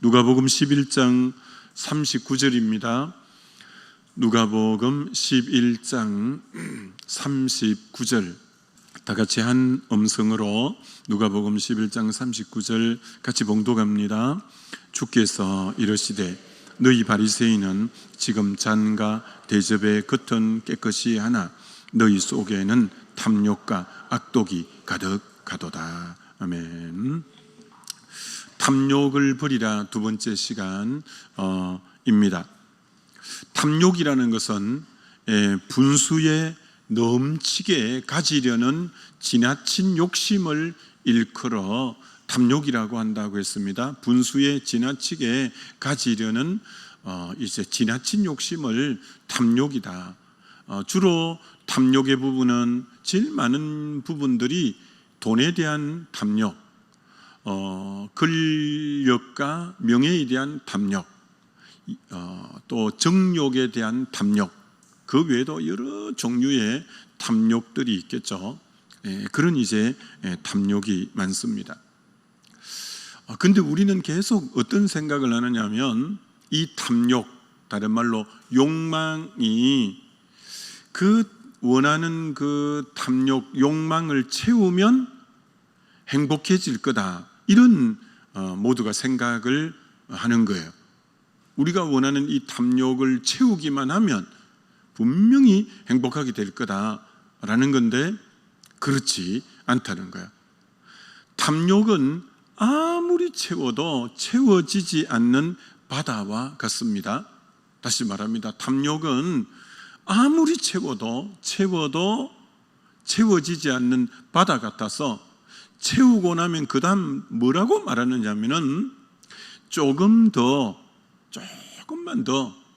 누가복음 11장 39절입니다. 누가복음 11장 39절 다 같이 한 음성으로 누가복음 11장 39절 같이 봉독합니다. 주께서 이르시되 너희 바리새인은 지금 잔과 대접의 겉은 깨끗이 하나 너희 속에는 탐욕과 악독이 가득하도다. 아멘. 탐욕을 버리라 두 번째 시간입니다. 탐욕이라는 것은 분수에 넘치게 가지려는 지나친 욕심을 일컬어 탐욕이라고 한다고 했습니다. 분수에 지나치게 가지려는 이제 지나친 욕심을 탐욕이다. 주로 탐욕의 부분은 제일 많은 부분들이 돈에 대한 탐욕, 권력과 명예에 대한 탐욕, 또 정욕에 대한 탐욕, 그 외에도 여러 종류의 탐욕들이 있겠죠. 그런 이제 탐욕이 많습니다. 근데 우리는 계속 어떤 생각을 하느냐 하면 이 탐욕, 다른 말로 욕망이 그 원하는 그 탐욕, 욕망을 채우면 행복해질 거다, 이런 모두가 생각을 하는 거예요. 우리가 원하는 이 탐욕을 채우기만 하면 분명히 행복하게 될 거다라는 건데 그렇지 않다는 거예요. 탐욕은 아무리 채워도 채워지지 않는 바다와 같습니다. 다시 말합니다. 탐욕은 아무리 채워도 채워지지 않는 바다 같아서 채우고 나면 그 다음 뭐라고 말하느냐면은 조금만 더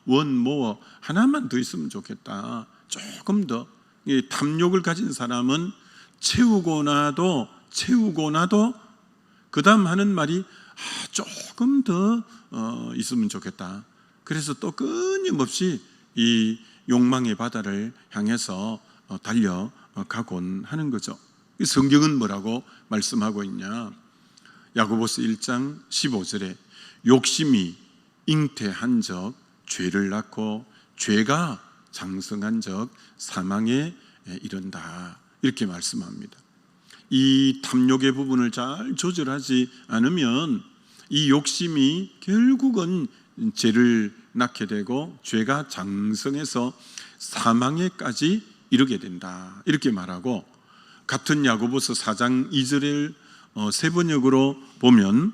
원모어 하나만 더 있으면 좋겠다. 조금 더. 이 탐욕을 가진 사람은 채우고 나도 그 다음 하는 말이 조금 더 있으면 좋겠다. 그래서 또 끊임없이 이 욕망의 바다를 향해서 달려가곤 하는 거죠. 성경은 뭐라고 말씀하고 있냐? 야고보서 1장 15절에 욕심이 잉태한 적 죄를 낳고 죄가 장성한 적 사망에 이른다, 이렇게 말씀합니다. 이 탐욕의 부분을 잘 조절하지 않으면 이 욕심이 결국은 죄를 낳게 되고 죄가 장성해서 사망에까지 이르게 된다, 이렇게 말하고, 같은 야고보서 4장 2절을 세 번역으로 보면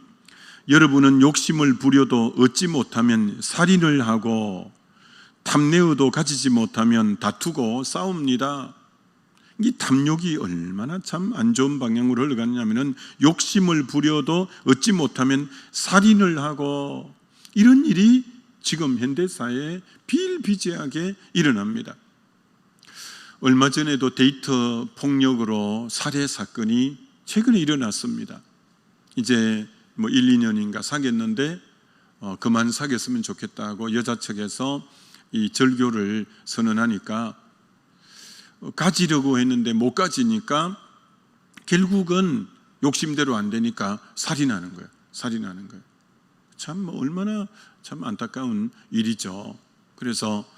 여러분은 욕심을 부려도 얻지 못하면 살인을 하고 탐내어도 가지지 못하면 다투고 싸웁니다. 이 탐욕이 얼마나 참 안 좋은 방향으로 흘러가냐면은 욕심을 부려도 얻지 못하면 살인을 하고, 이런 일이 지금 현대사회에 비일비재하게 일어납니다. 얼마 전에도 데이터 폭력으로 살해 사건이 최근에 일어났습니다. 이제 1, 2년인가 사귀었는데 그만 사귀었으면 좋겠다고 여자 측에서 이 절교를 선언하니까 가지려고 했는데 못 가지니까 결국은 욕심대로 안 되니까 살인하는 거예요. 참 얼마나 참 안타까운 일이죠. 그래서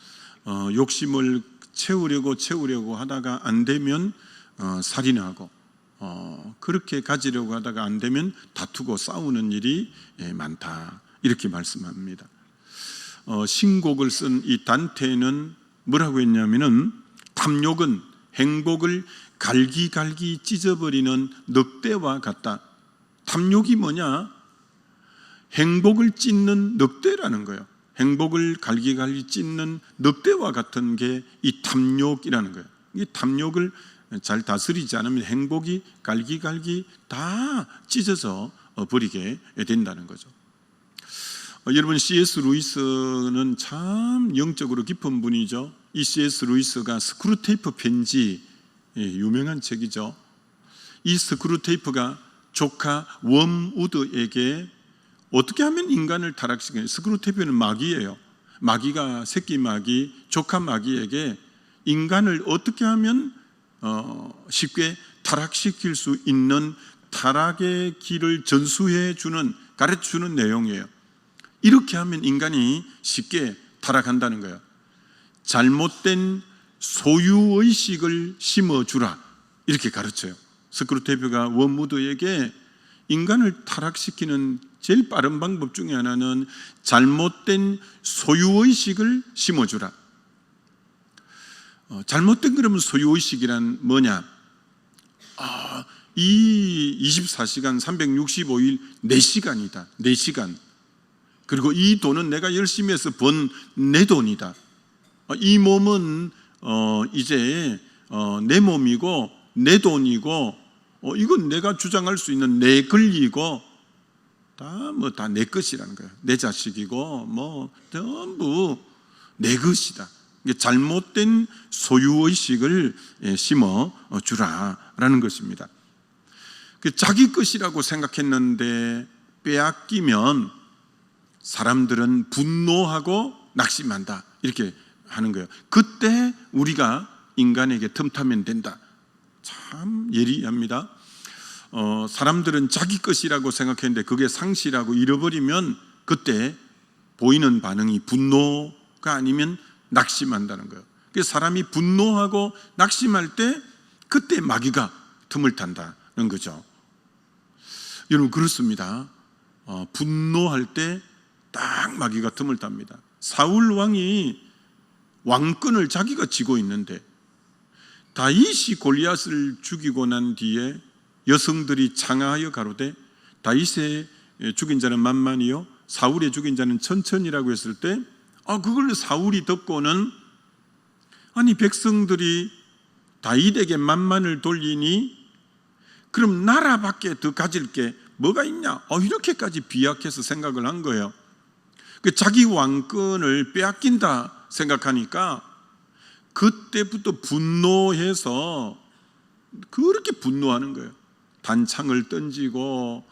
욕심을 채우려고 하다가 안 되면 살인하고, 그렇게 가지려고 하다가 안 되면 다투고 싸우는 일이 많다, 이렇게 말씀합니다. 신곡을 쓴 이 단테는 뭐라고 했냐면은 탐욕은 행복을 갈기갈기 찢어버리는 늑대와 같다. 탐욕이 뭐냐? 행복을 찢는 늑대라는 거예요. 행복을 갈기갈기 찢는 늑대와 같은 게 이 탐욕이라는 거예요. 이 탐욕을 잘 다스리지 않으면 행복이 갈기갈기 다 찢어져 버리게 된다는 거죠. 여러분, C.S. 루이스는 참 영적으로 깊은 분이죠. 이 C.S. 루이스가 스크루테이프 편지, 유명한 책이죠. 이 스크루테이프가 조카 웜우드에게 어떻게 하면 인간을 타락시키냐, 스크루테이프는 마귀예요. 마귀가, 새끼 마귀, 조카 마귀에게 인간을 어떻게 하면 쉽게 타락시킬 수 있는 타락의 길을 전수해 주는, 가르쳐 주는 내용이에요. 이렇게 하면 인간이 쉽게 타락한다는 거예요. 잘못된 소유의식을 심어주라, 이렇게 가르쳐요. 스크루테이프가 원무드에게 인간을 타락시키는 제일 빠른 방법 중에 하나는 잘못된 소유의식을 심어주라. 잘못된 그러면 소유의식이란 뭐냐? 이 24시간 365일 4시간이다. 4시간. 그리고 이 돈은 내가 열심히 해서 번 내 돈이다. 이 몸은 이제 내 몸이고 내 돈이고 이건 내가 주장할 수 있는 내 권리고 다 내 것이라는 거예요. 내 자식이고 전부 내 것이다. 잘못된 소유의식을 심어주라라는 것입니다. 자기 것이라고 생각했는데 빼앗기면 사람들은 분노하고 낙심한다, 이렇게 하는 거예요. 그때 우리가 인간에게 틈타면 된다. 참 예리합니다. 사람들은 자기 것이라고 생각했는데 그게 상실하고 잃어버리면 그때 보이는 반응이 분노가 아니면 낙심한다는 거예요. 그래서 사람이 분노하고 낙심할 때 그때 마귀가 틈을 탄다는 거죠. 여러분 그렇습니다. 분노할 때 딱 마귀가 틈을 탑니다. 사울 왕이 왕권을 자기가 쥐고 있는데 다윗이 골리앗을 죽이고 난 뒤에 여성들이 창하여 가로되 다윗의 죽인 자는 만만이요 사울의 죽인 자는 천천이라고 했을 때 그걸 사울이 듣고는 아니 백성들이 다윗에게 만만을 돌리니 그럼 나라밖에 더 가질 게 뭐가 있냐? 이렇게까지 비약해서 생각을 한 거예요. 자기 왕권을 빼앗긴다 생각하니까 그때부터 분노해서 그렇게 분노하는 거예요. 단창을 던지고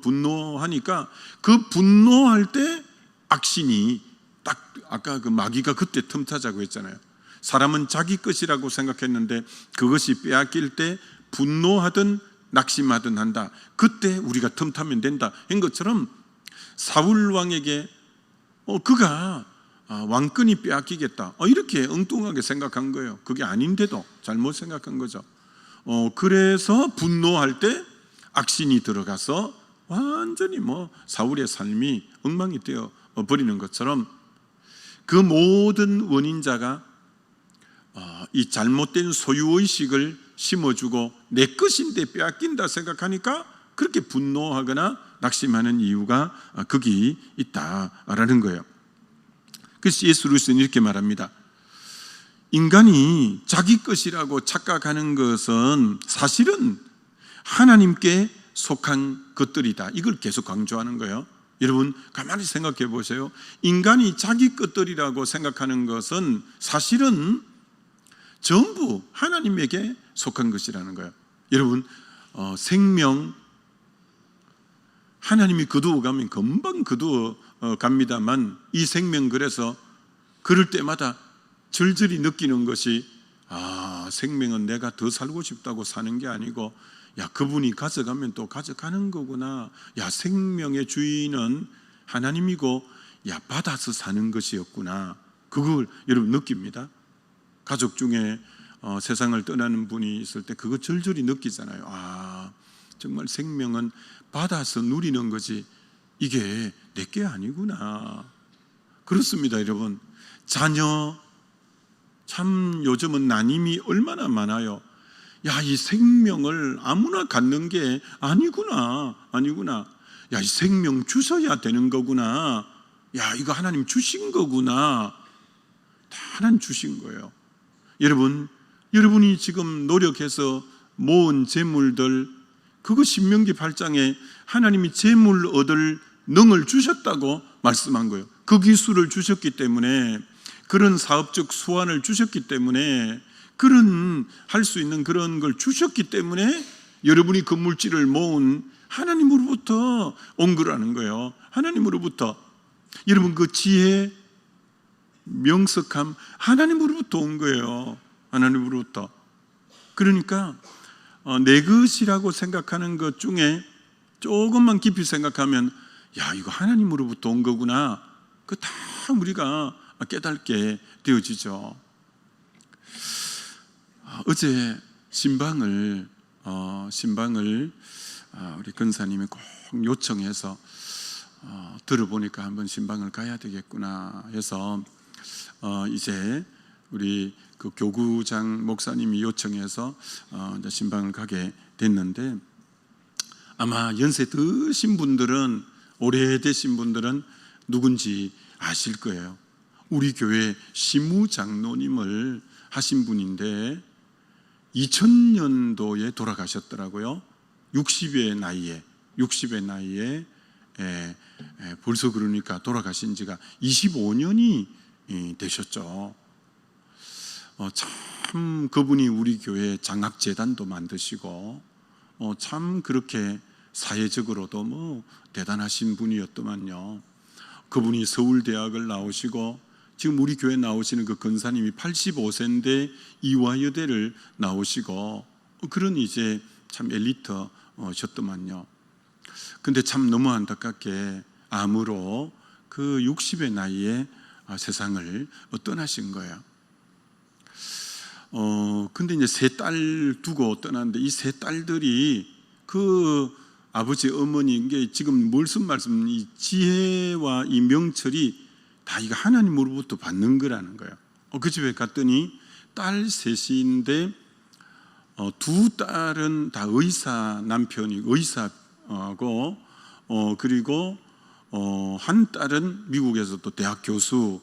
분노하니까 그 분노할 때 악신이 딱 아까 그 마귀가 그때 틈타자고 했잖아요. 사람은 자기 것이라고 생각했는데 그것이 빼앗길 때 분노하든 낙심하든 한다. 그때 우리가 틈타면 된다 한 것처럼 사울 왕에게 그가 왕권이 빼앗기겠다 이렇게 엉뚱하게 생각한 거예요. 그게 아닌데도 잘못 생각한 거죠. 그래서 분노할 때 악신이 들어가서 완전히 사울의 삶이 엉망이 되어 버리는 것처럼 그 모든 원인자가 이 잘못된 소유의식을 심어주고 내 것인데 빼앗긴다 생각하니까 그렇게 분노하거나 낙심하는 이유가 거기 있다라는 거예요. 그래서 예수 그리스도는 이렇게 말합니다. 인간이 자기 것이라고 착각하는 것은 사실은 하나님께 속한 것들이다. 이걸 계속 강조하는 거예요. 여러분 가만히 생각해 보세요. 인간이 자기 것들이라고 생각하는 것은 사실은 전부 하나님에게 속한 것이라는 거예요. 여러분 생명 하나님이 거두어 가면 금방 거두어 갑니다만 이 생명 그래서 그럴 때마다 절절히 느끼는 것이 생명은 내가 더 살고 싶다고 사는 게 아니고 그분이 가져가면 또 가져가는 거구나. 생명의 주인은 하나님이고 받아서 사는 것이었구나. 그걸 여러분 느낍니다. 가족 중에 세상을 떠나는 분이 있을 때 그거 절절히 느끼잖아요. 정말 생명은 받아서 누리는 거지 이게 내게 아니구나. 그렇습니다. 여러분 자녀 참 요즘은 난임이 얼마나 많아요. 이 생명을 아무나 갖는 게 아니구나. 이 생명 주셔야 되는 거구나. 이거 하나님 주신 거구나. 다 하나님 주신 거예요. 여러분이 지금 노력해서 모은 재물들 그거 신명기 8장에 하나님이 재물 얻을 능을 주셨다고 말씀한 거예요. 그 기술을 주셨기 때문에 그런 사업적 수완을 주셨기 때문에 그런 할 수 있는 그런 걸 주셨기 때문에 여러분이 그 물질을 모은 하나님으로부터 온 거라는 거예요. 하나님으로부터. 여러분 그 지혜 명석함 하나님으로부터 온 거예요. 하나님으로부터. 그러니까 내 것이라고 생각하는 것 중에 조금만 깊이 생각하면 야, 이거 하나님으로부터 온 거구나. 그 다 우리가 깨닫게 되어지죠. 어제 신방을 우리 근사님이 꼭 요청해서 들어보니까 한번 신방을 가야 되겠구나 해서 이제 우리 그 교구장 목사님이 요청해서 이제 신방을 가게 됐는데, 아마 연세 드신 분들은, 오래되신 분들은 누군지 아실 거예요. 우리 교회 시무장로님을 하신 분인데 2000년도에 돌아가셨더라고요. 60의 나이에 벌써 그러니까 돌아가신 지가 25년이 되셨죠. 참 그분이 우리 교회 장학재단도 만드시고 참 그렇게 사회적으로도 뭐 대단하신 분이었더만요. 그분이 서울대학을 나오시고 지금 우리 교회 나오시는 그 근사님이 85세인데 이화여대를 나오시고 그런 이제 참 엘리트셨더만요. 근데 참 너무 안타깝게 암으로 그 60의 나이에 세상을 떠나신 거예요. 근데 이제 세 딸 두고 떠났는데 이 세 딸들이 그 아버지 어머니, 이게 지금 무슨 말씀, 이 지혜와 이 명철이 다 이거 하나님으로부터 받는 거라는 거예요. 그 집에 갔더니 딸 셋인데 두 딸은 다 의사고 그리고 한 딸은 미국에서 또 대학 교수,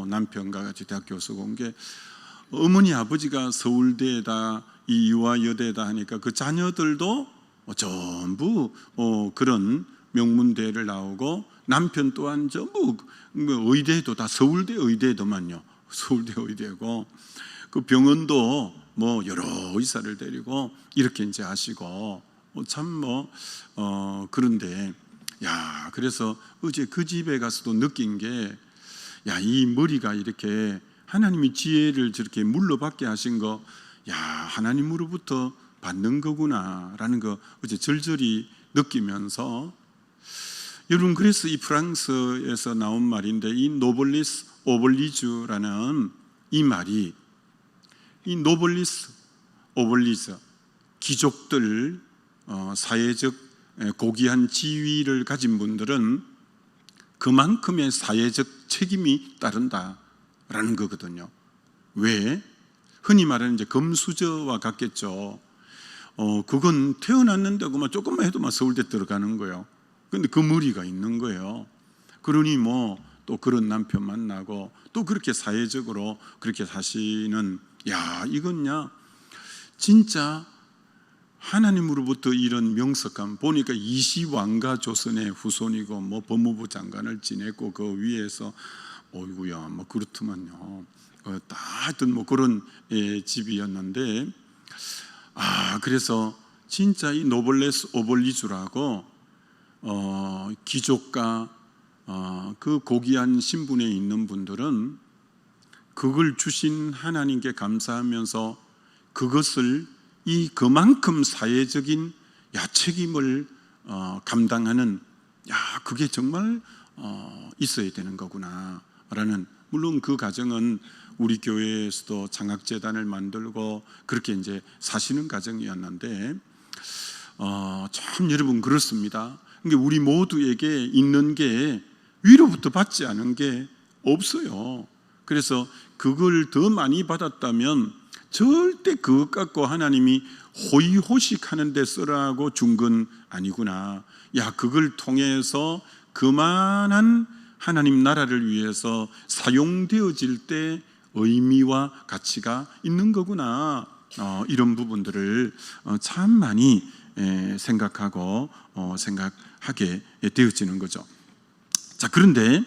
남편과 같이 대학 교수고 온 게, 어머니 아버지가 서울대에다 이 유아여대에다 하니까 그 자녀들도 전부 그런 명문대를 나오고, 남편 또한 전부 의대도 다 서울대 의대도만요. 서울대 의대고, 그 병원도 뭐 여러 의사를 데리고 이렇게 이제 하시고 참 그런데 야, 그래서 어제 그 집에 가서도 느낀 게, 야, 이 머리가 이렇게 하나님이 지혜를 저렇게 물러받게 하신 거, 야, 하나님으로부터 받는 거구나라는 거 어제 절절히 느끼면서, 여러분, 그래서 이 프랑스에서 나온 말인데, 이 노블리스 오블리주라는 이 말이, 이 노블리스 오블리주, 귀족들, 사회적 고귀한 지위를 가진 분들은 그만큼의 사회적 책임이 따른다라는 거거든요. 왜? 흔히 말하는 이제 금수저와 같겠죠. 그건 태어났는데 그만 조금만 해도 막 서울대 들어가는 거예요. 근데 그 머리가 있는 거예요. 그러니 뭐 또 그런 남편 만나고 또 그렇게 사회적으로 그렇게 사시는, 야, 이건야 진짜 하나님으로부터 이런 명석감, 보니까 이시왕가 조선의 후손이고 뭐 법무부 장관을 지냈고 그 위에서 어이구야 뭐 그렇더만요. 다 하여튼 뭐 그런 집이었는데, 그래서 진짜 이 노블레스 오블리주라고 귀족과 그 고귀한 신분에 있는 분들은 그걸 주신 하나님께 감사하면서 그것을 그만큼 사회적인 책임을 감당하는, 그게 정말 있어야 되는 거구나라는, 물론 그 가정은 우리 교회에서도 장학재단을 만들고 그렇게 이제 사시는 가정이었는데, 참 여러분 그렇습니다. 그러니까 우리 모두에게 있는 게 위로부터 받지 않은 게 없어요. 그래서 그걸 더 많이 받았다면 절대 그것 갖고 하나님이 호의호식 하는 데 쓰라고 준 건 아니구나. 야, 그걸 통해서 그만한 하나님 나라를 위해서 사용되어질 때 의미와 가치가 있는 거구나. 이런 부분들을 참 많이 생각하고 생각하게 되어지는 거죠. 자, 그런데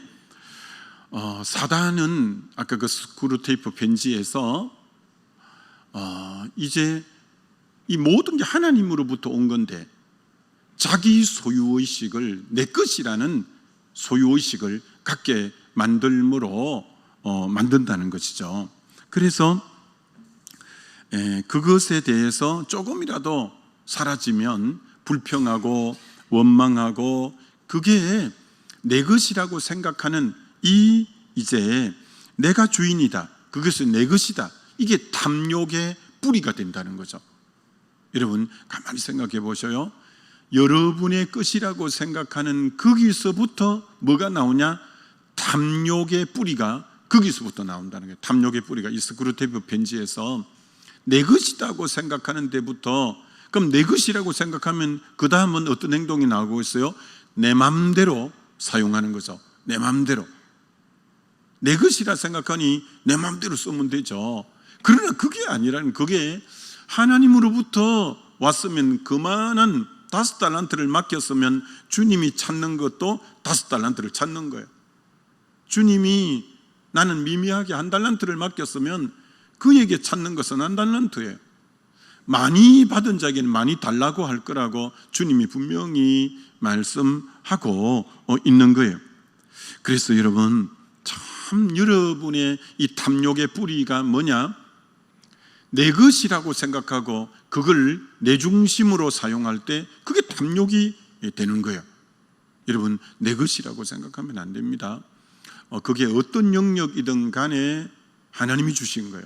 사단은 아까 그 스크루테이프 편지에서 이제 이 모든 게 하나님으로부터 온 건데 자기 소유의식을, 내 것이라는 소유의식을 갖게 만들므로 만든다는 것이죠. 그래서 그것에 대해서 조금이라도 사라지면 불평하고 원망하고 그게 내 것이라고 생각하는 이제 내가 주인이다, 그것은 내 것이다, 이게 탐욕의 뿌리가 된다는 거죠. 여러분 가만히 생각해 보셔요. 여러분의 것이라고 생각하는 거기서부터 뭐가 나오냐? 탐욕의 뿌리가 거기서부터 나온다는 거예요. 탐욕의 뿌리가 이 스크루테이프 편지에서 내 것이라고 생각하는 데부터, 그럼 내 것이라고 생각하면 그 다음은 어떤 행동이 나오고 있어요? 내 맘대로 사용하는 거죠. 내 맘대로. 내 것이라 생각하니 내 맘대로 쓰면 되죠. 그러나 그게 아니라는, 그게 하나님으로부터 왔으면 그만한 5달란트를 맡겼으면 주님이 찾는 것도 5달란트를 찾는 거예요. 주님이 나는 미미하게 1달란트를 맡겼으면 그에게 찾는 것은 1달란트예요. 많이 받은 자에게는 많이 달라고 할 거라고 주님이 분명히 말씀하고 있는 거예요. 그래서 여러분, 참 여러분의 이 탐욕의 뿌리가 뭐냐? 내 것이라고 생각하고 그걸 내 중심으로 사용할 때 그게 탐욕이 되는 거예요. 여러분, 내 것이라고 생각하면 안 됩니다. 그게 어떤 영역이든 간에 하나님이 주신 거예요.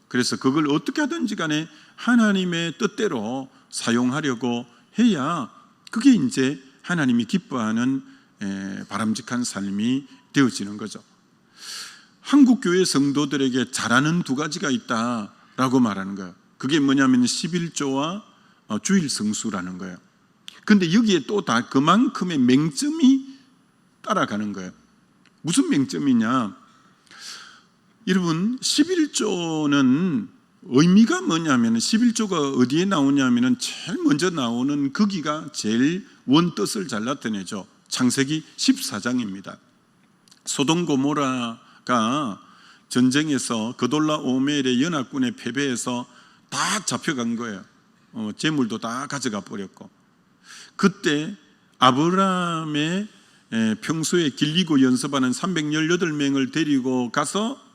그래서 그걸 어떻게 하든지 간에 하나님의 뜻대로 사용하려고 해야 그게 이제 하나님이 기뻐하는 바람직한 삶이 되어지는 거죠. 한국 교회 성도들에게 잘하는 2가지가 있다라고 말하는 거예요. 그게 뭐냐면 11조와 주일 성수라는 거예요. 근데 여기에 또 다 그만큼의 맹점이 따라가는 거예요. 무슨 맹점이냐? 여러분, 11조는 의미가 뭐냐면, 11조가 어디에 나오냐면 제일 먼저 나오는 거기가 제일 원뜻을 잘 나타내죠. 창세기 14장입니다. 소돔 고모라가 전쟁에서 그돌라오멜의 연합군에 패배해서 다 잡혀간 거예요. 재물도 다 가져가 버렸고, 그때 아브라함의 평소에 길리고 연습하는 318명을 데리고 가서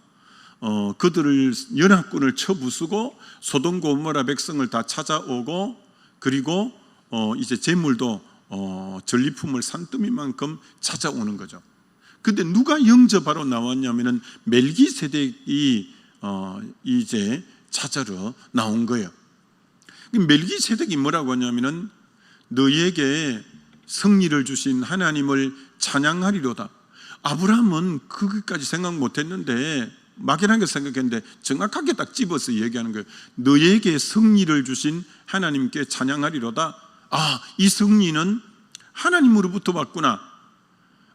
그들을 연합군을 쳐부수고 소돔 고모라 백성을 다 찾아오고, 그리고 이제 재물도 전리품을 산더미만큼 찾아오는 거죠. 근데 누가 영접하러 나왔냐면은 멜기세덱이 이제 찾아러 나온 거예요. 멜기세덱이 뭐라고 하냐면은 너희에게 승리를 주신 하나님을 찬양하리로다. 아브라함은 그것까지 생각 못했는데, 막연하게 생각했는데 정확하게 딱 집어서 얘기하는 거예요. 너희에게 승리를 주신 하나님께 찬양하리로다. 아, 이 승리는 하나님으로부터 왔구나.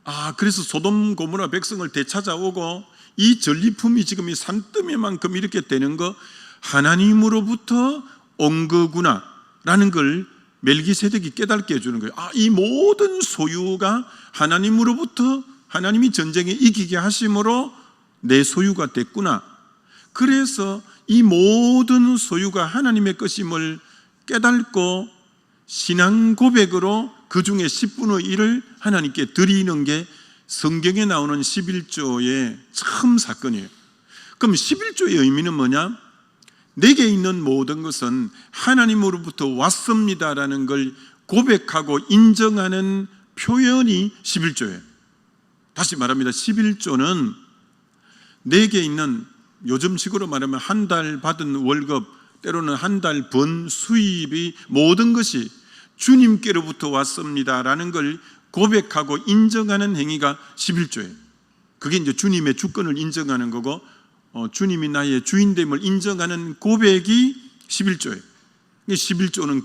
아, 그래서 소돔 고모라 백성을 되찾아오고 이 전리품이 지금 이 산더미만큼 이렇게 되는 거 하나님으로부터 온 거구나 라는 걸 멜기세덱이 깨닫게 해주는 거예요. 아, 이 모든 소유가 하나님으로부터, 하나님이 전쟁에 이기게 하심으로 내 소유가 됐구나. 그래서 이 모든 소유가 하나님의 것임을 깨닫고 신앙 고백으로 그 중에 10분의 1을 하나님께 드리는 게 성경에 나오는 11조의 참 사건이에요. 그럼 11조의 의미는 뭐냐? 내게 있는 모든 것은 하나님으로부터 왔습니다라는 걸 고백하고 인정하는 표현이 11조예요. 다시 말합니다. 11조는 내게 있는, 요즘식으로 말하면 한 달 받은 월급, 때로는 한 달 번 수입이 모든 것이 주님께로부터 왔습니다라는 걸 고백하고 인정하는 행위가 11조예요. 그게 이제 주님의 주권을 인정하는 거고, 주님이 나의 주인됨을 인정하는 고백이 11조예요. 11조는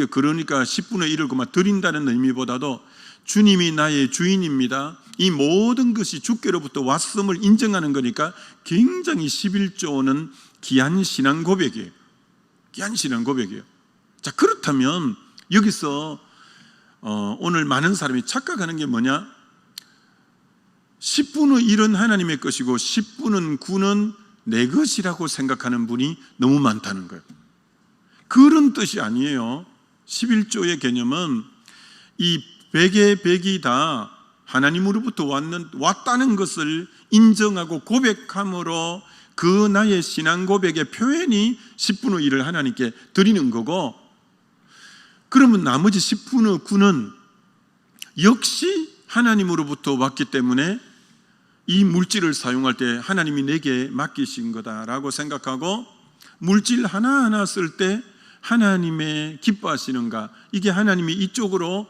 그러니까 10분의 1을 그만 드린다는 의미보다도 주님이 나의 주인입니다, 이 모든 것이 주께로부터 왔음을 인정하는 거니까 굉장히 11조는 귀한 신앙 고백이에요. 귀한 신앙 고백이에요. 자, 그렇다면 여기서 오늘 많은 사람이 착각하는 게 뭐냐? 10분의 1은 하나님의 것이고 10분의 9는 내 것이라고 생각하는 분이 너무 많다는 거예요. 그런 뜻이 아니에요. 11조의 개념은 이 100의 100이 다 하나님으로부터 왔다는 것을 인정하고 고백함으로 그 나의 신앙 고백의 표현이 10분의 1을 하나님께 드리는 거고, 그러면 나머지 10분의 9는 역시 하나님으로부터 왔기 때문에 이 물질을 사용할 때 하나님이 내게 맡기신 거다라고 생각하고 물질 하나하나 쓸 때 하나님의 기뻐하시는가, 이게 하나님이 이쪽으로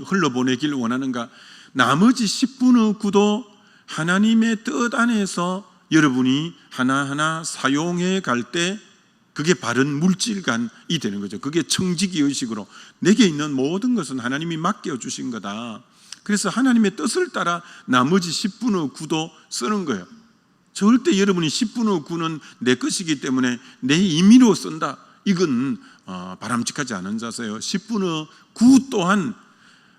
흘러보내길 원하는가, 나머지 10분의 9도 하나님의 뜻 안에서 여러분이 하나하나 사용해 갈 때 그게 바른 물질관이 되는 거죠. 그게 청지기 의식으로 내게 있는 모든 것은 하나님이 맡겨주신 거다. 그래서 하나님의 뜻을 따라 나머지 10분의 9도 쓰는 거예요. 절대 여러분이 10분의 9는 내 것이기 때문에 내 임의로 쓴다, 이건 바람직하지 않은 자세요. 10분의 9 또한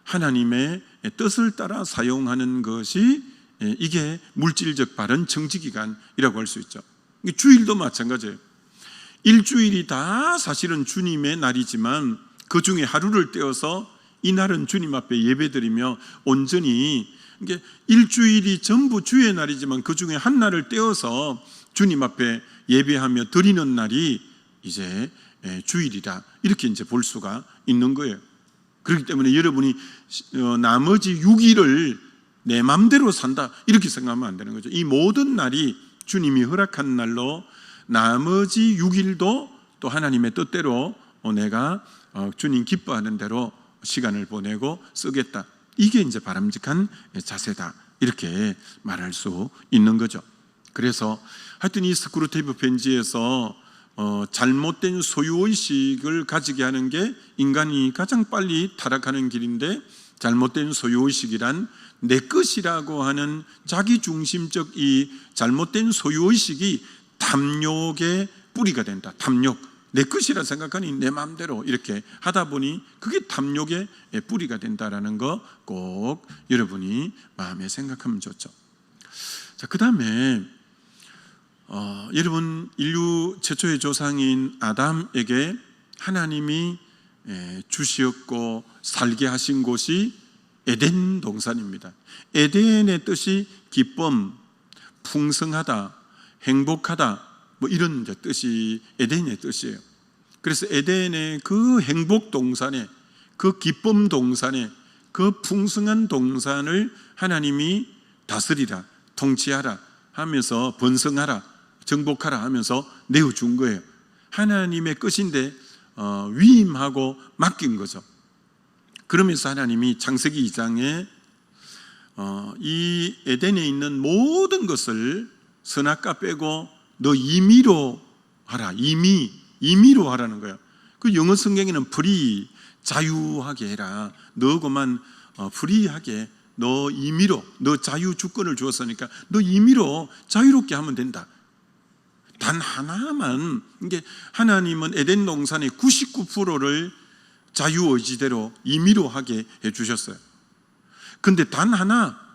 하나님의 뜻을 따라 사용하는 것이 이게 물질적 바른 청지기관이라고 할 수 있죠. 주일도 마찬가지예요. 일주일이 다 사실은 주님의 날이지만 그 중에 하루를 떼어서 이 날은 주님 앞에 예배드리며 온전히, 이게 일주일이 전부 주의 날이지만 그 중에 한 날을 떼어서 주님 앞에 예배하며 드리는 날이 이제 주일이다, 이렇게 이제 볼 수가 있는 거예요. 그렇기 때문에 여러분이 나머지 6일을 내 마음대로 산다, 이렇게 생각하면 안 되는 거죠. 이 모든 날이 주님이 허락한 날로 나머지 6일도 또 하나님의 뜻대로 내가 주님 기뻐하는 대로 시간을 보내고 쓰겠다, 이게 이제 바람직한 자세다, 이렇게 말할 수 있는 거죠. 그래서 하여튼 이 스크루테이프 편지에서 잘못된 소유의식을 가지게 하는 게 인간이 가장 빨리 타락하는 길인데, 잘못된 소유의식이란 내 것이라고 하는 자기중심적 이 잘못된 소유의식이 탐욕의 뿌리가 된다. 탐욕, 내 것이라 생각하니 내 마음대로 이렇게 하다 보니 그게 탐욕의 뿌리가 된다라는 거 꼭 여러분이 마음에 생각하면 좋죠. 자, 그 다음에 여러분, 인류 최초의 조상인 아담에게 하나님이 주시었고 살게 하신 곳이 에덴 동산입니다. 에덴의 뜻이 기쁨, 풍성하다, 행복하다, 뭐 이런 뜻이 에덴의 뜻이에요. 그래서 에덴의 그 행복 동산에, 그 기쁨 동산에, 그 풍성한 동산을 하나님이 다스리라, 통치하라 하면서 번성하라, 정복하라 하면서 내어준 거예요. 하나님의 것인데 위임하고 맡긴 거죠. 그러면서 하나님이 창세기 2장에 이 에덴에 있는 모든 것을 선악과 빼고 너 임의로 하라, 임의로 하라는 거예요. 그 영어 성경에는 free, 자유하게 해라, 너고만 프리하게, 너 임의로, 너 자유 주권을 주었으니까 너 임의로 자유롭게 하면 된다. 단 하나만, 이게 하나님은 에덴 동산의 99%를 자유의지대로 임의로 하게 해주셨어요. 근데 단 하나,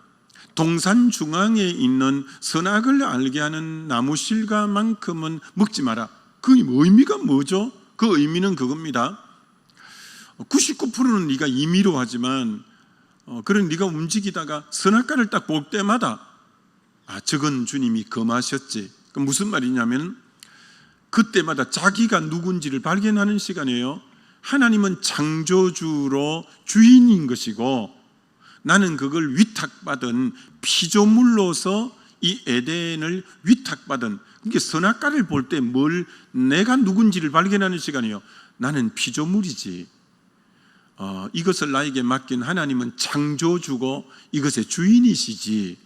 동산 중앙에 있는 선악을 알게 하는 나무 실과만큼은 먹지 마라. 그 의미가 뭐죠? 그 의미는 그겁니다. 99%는 네가 임의로 하지만 그런 네가 움직이다가 선악과를 딱 볼 때마다 저건 주님이 금하셨지. 그럼 무슨 말이냐면 그때마다 자기가 누군지를 발견하는 시간이에요. 하나님은 창조주로 주인인 것이고 나는 그걸 위탁받은 피조물로서 이 에덴을 위탁받은, 그게 선악과를 볼 때 뭘 내가 누군지를 발견하는 시간이에요. 나는 피조물이지. 이것을 나에게 맡긴 하나님은 창조주고 이것의 주인이시지.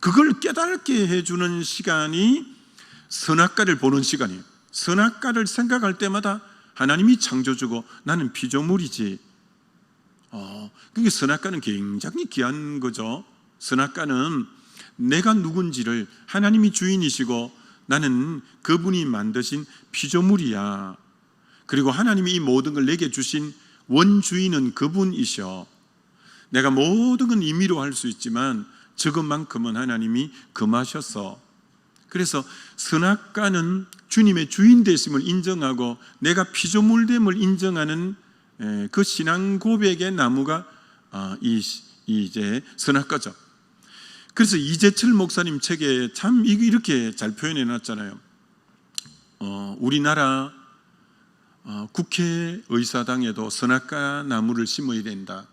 그걸 깨닫게 해주는 시간이 선악과를 보는 시간이에요. 선악과를 생각할 때마다 하나님이 창조주고 나는 피조물이지. 그게 선악과는 굉장히 귀한 거죠. 선악과는 내가 누군지를, 하나님이 주인이시고 나는 그분이 만드신 피조물이야. 그리고 하나님이 이 모든 걸 내게 주신 원주인은 그분이셔. 내가 모든 건 임의로 할 수 있지만 저것만큼은 하나님이 금하셨어. 그래서 선악과는 주님의 주인 되심을 인정하고 내가 피조물됨을 인정하는 그 신앙 고백의 나무가 이제 선악과죠. 그래서 이재철 목사님 책에 참 이렇게 잘 표현해 놨잖아요. 우리나라 국회의사당에도 선악과 나무를 심어야 된다.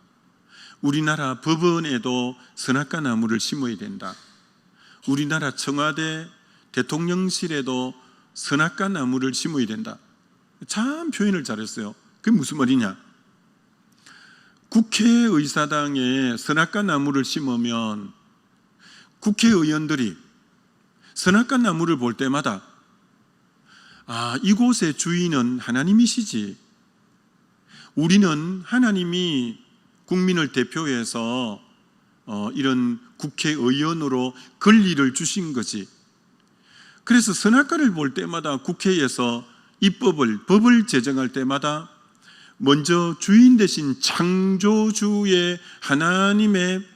우리나라 법원에도 선악과 나무를 심어야 된다. 우리나라 청와대 대통령실에도 선악과 나무를 심어야 된다. 참 표현을 잘했어요. 그게 무슨 말이냐? 국회의사당에 선악과 나무를 심으면 국회의원들이 선악과 나무를 볼 때마다 이곳의 주인은 하나님이시지. 우리는 하나님이 국민을 대표해서 이런 국회의원으로 권리를 주신 거지. 그래서 선악과를 볼 때마다 국회에서 법을 제정할 때마다 먼저 주인 되신 창조주의 하나님의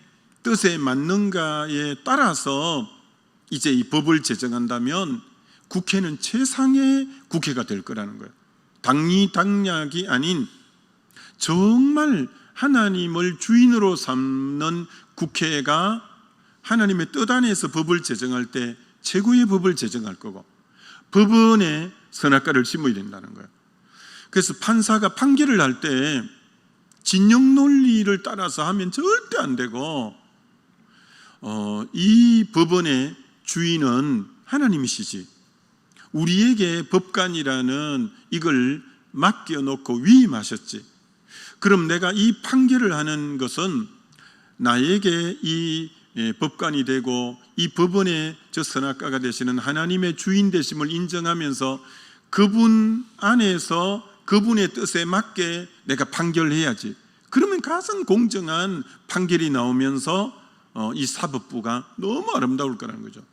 뜻에 맞는가에 따라서 이제 이 법을 제정한다면 국회는 최상의 국회가 될 거라는 거예요. 당리당략이 아닌 정말 하나님을 주인으로 삼는 국회가 하나님의 뜻 안에서 법을 제정할 때 최고의 법을 제정할 거고, 법원에 선악과를 심어야 된다는 거예요. 그래서 판사가 판결을 할 때 진영 논리를 따라서 하면 절대 안 되고, 이 법원의 주인은 하나님이시지. 우리에게 법관이라는 이걸 맡겨놓고 위임하셨지. 그럼 내가 이 판결을 하는 것은 나에게 이 법관이 되고 이 법원의 저 선악과가 되시는 하나님의 주인 되심을 인정하면서 그분 안에서 그분의 뜻에 맞게 내가 판결해야지. 그러면 가장 공정한 판결이 나오면서 이 사법부가 너무 아름다울 거라는 거죠.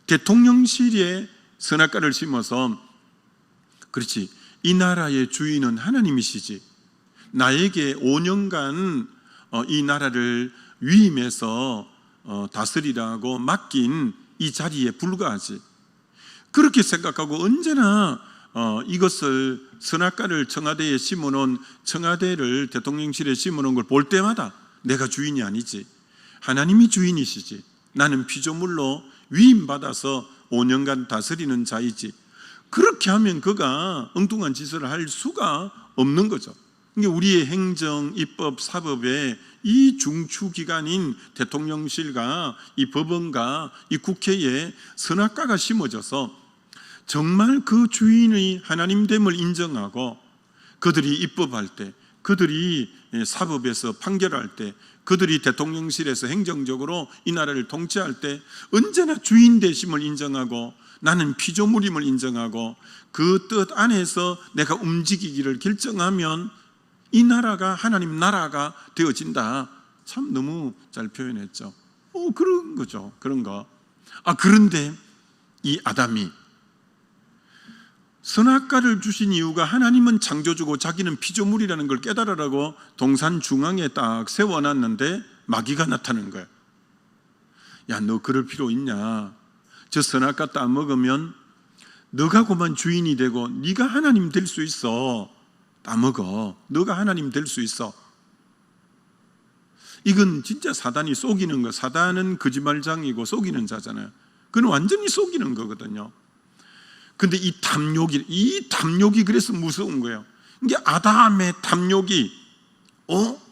대통령실에 선악과를 심어서 그렇지, 이 나라의 주인은 하나님이시지. 나에게 5년간 이 나라를 위임해서 다스리라고 맡긴 이 자리에 불과하지. 그렇게 생각하고 언제나 이것을 선악과를 청와대에 심어놓은, 청와대를 대통령실에 심어놓은 걸 볼 때마다 내가 주인이 아니지, 하나님이 주인이시지. 나는 피조물로 위임받아서 5년간 다스리는 자이지. 그렇게 하면 그가 엉뚱한 짓을 할 수가 없는 거죠. 그러니까 우리의 행정, 입법, 사법의 이 중추기관인 대통령실과 이 법원과 이 국회에 선악과가 심어져서 정말 그 주인의 하나님됨을 인정하고, 그들이 입법할 때, 그들이 사법에서 판결할 때, 그들이 대통령실에서 행정적으로 이 나라를 통치할 때 언제나 주인 되심을 인정하고 나는 피조물임을 인정하고 그 뜻 안에서 내가 움직이기를 결정하면 이 나라가 하나님 나라가 되어진다. 참 너무 잘 표현했죠. 그런 거죠. 그런 거. 그런데 이 아담이 선악과를 주신 이유가 하나님은 창조주고 자기는 피조물이라는 걸 깨달으라고 동산 중앙에 딱 세워놨는데 마귀가 나타나는 거예요. 야, 너 그럴 필요 있냐? 저 선악과 따먹으면 너가 그만 주인이 되고 네가 하나님 될 수 있어. 따먹어. 너가 하나님 될 수 있어. 이건 진짜 사단이 속이는 거. 사단은 거짓말장이고 속이는 자잖아요. 그건 완전히 속이는 거거든요. 근데 이 탐욕이 그래서 무서운 거예요. 이게 아담의 탐욕이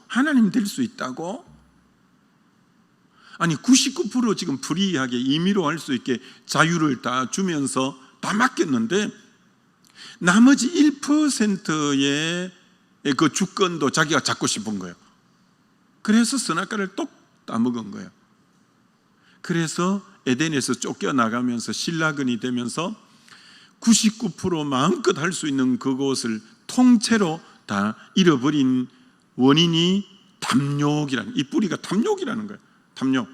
하나님 될 수 있다고? 아니 99% 지금 프리하게 임의로 할 수 있게 자유를 다 주면서 다 맡겼는데 나머지 1%의 그 주권도 자기가 잡고 싶은 거예요. 그래서 선악과를 똑 따먹은 거예요. 그래서 에덴에서 쫓겨나가면서 신라근이 되면서 99% 마음껏 할 수 있는 그곳을 통째로 다 잃어버린 원인이 탐욕이라는, 이 뿌리가 탐욕이라는 거예요. 탐욕.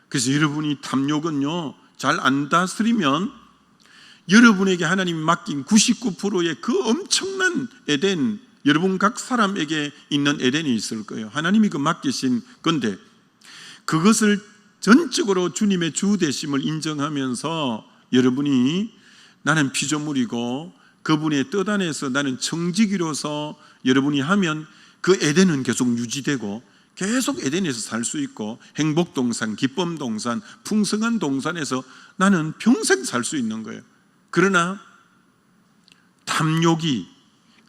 그래서 여러분이 탐욕은요, 잘 안 다스리면 여러분에게 하나님이 맡긴 99%의 그 엄청난 에덴, 여러분 각 사람에게 있는 에덴이 있을 거예요. 하나님이 그 맡기신 건데 그것을 전적으로 주님의 주 되심을 인정하면서 여러분이 나는 피조물이고 그분의 뜻 안에서 나는 청지기로서 여러분이 하면 그 에덴은 계속 유지되고 계속 에덴에서 살 수 있고 행복동산, 기쁨동산, 풍성한 동산에서 나는 평생 살 수 있는 거예요. 그러나 탐욕이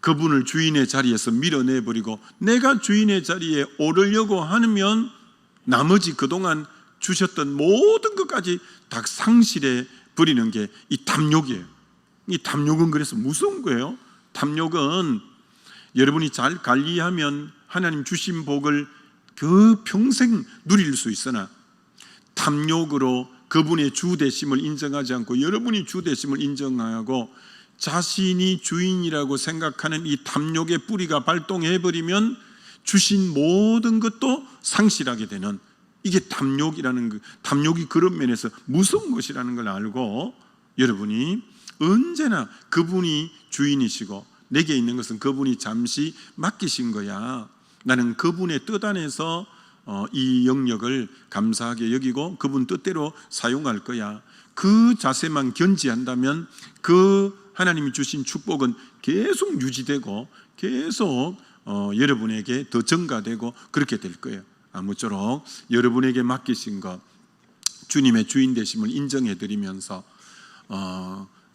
그분을 주인의 자리에서 밀어내버리고 내가 주인의 자리에 오르려고 하면 나머지 그동안 주셨던 모든 것까지 다 상실해 버리는 게 이 탐욕이에요. 이 탐욕은 그래서 무서운 거예요. 탐욕은 여러분이 잘 관리하면 하나님 주신 복을 그 평생 누릴 수 있으나, 탐욕으로 그분의 주되심을 인정하지 않고 여러분이 주되심을 인정하고 자신이 주인이라고 생각하는 이 탐욕의 뿌리가 발동해버리면 주신 모든 것도 상실하게 되는, 이게 탐욕이라는, 탐욕이 그런 면에서 무서운 것이라는 걸 알고 여러분이 언제나 그분이 주인이시고 내게 있는 것은 그분이 잠시 맡기신 거야, 나는 그분의 뜻 안에서 이 영역을 감사하게 여기고 그분 뜻대로 사용할 거야, 그 자세만 견지한다면 그 하나님이 주신 축복은 계속 유지되고 계속 여러분에게 더 증가되고 그렇게 될 거예요. 아무쪼록 여러분에게 맡기신 것, 주님의 주인 되심을 인정해 드리면서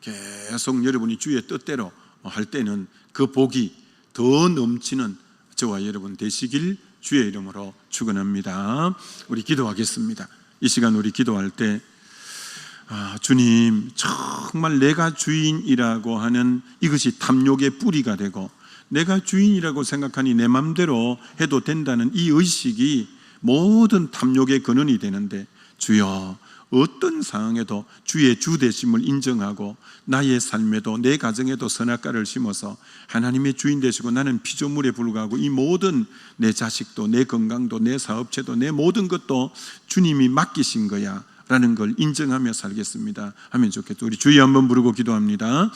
계속 여러분이 주의 뜻대로 할 때는 그 복이 더 넘치는 저와 여러분 되시길 주의 이름으로 축원합니다. 우리 기도하겠습니다. 이 시간 우리 기도할 때 주님, 정말 내가 주인이라고 하는 이것이 탐욕의 뿌리가 되고 내가 주인이라고 생각하니 내 맘대로 해도 된다는 이 의식이 모든 탐욕의 근원이 되는데, 주여 어떤 상황에도 주의 주되심을 인정하고 나의 삶에도 내 가정에도 선악과를 심어서 하나님의 주인 되시고 나는 피조물에 불과하고 이 모든 내 자식도 내 건강도 내 사업체도 내 모든 것도 주님이 맡기신 거야 라는 걸 인정하며 살겠습니다 하면 좋겠죠. 우리 주여 한번 부르고 기도합니다.